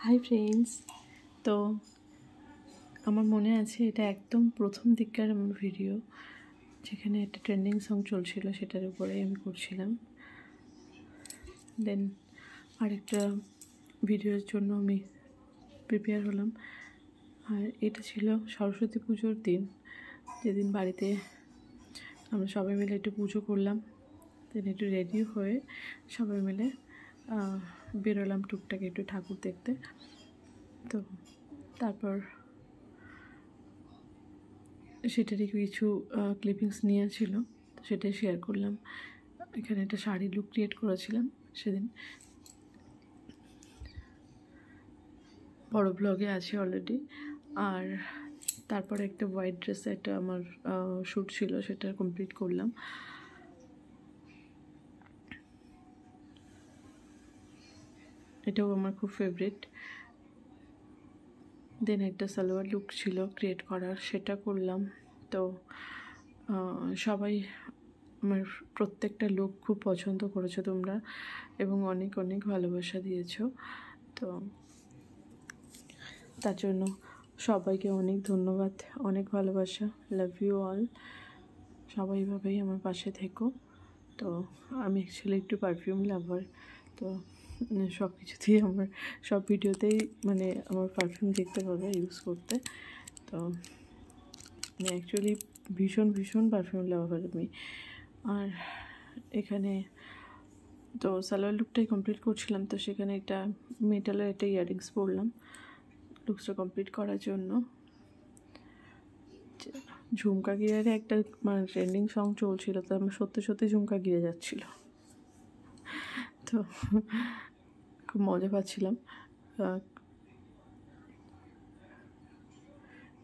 Hi friends. তো আমার মনে আছে এটা একদম প্রথম দিককার আমার ভিডিও, যেখানে একটা ট্রেন্ডিং সং চলছিল, সেটার উপরেই আমি করছিলাম। দেন আরেকটা ভিডিওর জন্য আমি প্রিপেয়ার হলাম, আর এটা ছিল সরস্বতী পুজোর দিন, যেদিন বাড়িতে আমরা সবাই মিলে একটু পুজো করলাম। দেন একটু রেডি হয়ে সবাই মিলে বেরোলাম টুকটাক একটু ঠাকুর দেখতে। তো তারপর সেটারই কিছু ক্লিপিংস নিয়ে ছিল, তো সেটাই শেয়ার করলাম। এখানে একটা শাড়ি লুক ক্রিয়েট করেছিলাম সেদিন, বড় ব্লগে আছে অলরেডি। আর তারপরে একটা হোয়াইট ড্রেসে একটা আমার শ্যুট ছিল, সেটা কমপ্লিট করলাম। এটাও আমার খুব ফেভারিট। দেন একটা সালোয়ার লুক ছিল ক্রিয়েট করার, সেটা করলাম। তো সবাই আমার প্রত্যেকটা লুক খুব পছন্দ করেছো তোমরা, এবং অনেক অনেক ভালোবাসা দিয়েছো। তো তার জন্য সবাইকে অনেক ধন্যবাদ, অনেক ভালোবাসা। Love you all. সবাই এভাবেই আমার পাশে থেকো। তো আমি অ্যাকচুয়ালি একটু পারফিউম লাভার, তো সব কিছুতেই আমার সব ভিডিওতেই মানে আমার পারফিউম দেখতে পাবে ইউজ করতে। তো আমি অ্যাকচুয়ালি ভীষণ ভীষণ পারফিউম লাভার আমি। আর এখানে তো সালোয়ার লুকটাই কমপ্লিট করছিলাম, তো সেখানে একটা মেটালের একটা ইয়াররিংস পরলাম লুকসটা কমপ্লিট করার জন্য। ঝুমকা গিয়ারে একটা মানে ট্রেন্ডিং সং চলছিল, তো আমার সত্যি সত্যি ঝুমকা গিরে যাচ্ছিল, তো খুব মজা পাচ্ছিলাম।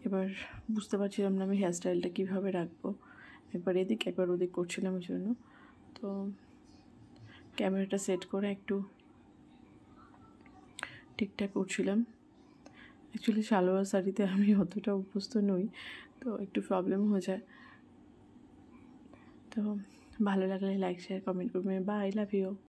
এবার বুঝতে পারছিলাম না আমি হেয়ারস্টাইলটা কীভাবে রাখবো, একবার এদিক একবার ওদিক করছিলাম ওই জন্য। তো ক্যামেরাটা সেট করে একটু ঠিকঠাক করছিলাম। অ্যাকচুয়ালি সালোয়ার শাড়িতে আমি অতটা অভ্যস্ত নই, তো একটু প্রবলেম হয়ে যায়। তো ভালো লাগলে লাইক শেয়ার কমেন্ট করবেন। Bye, love you.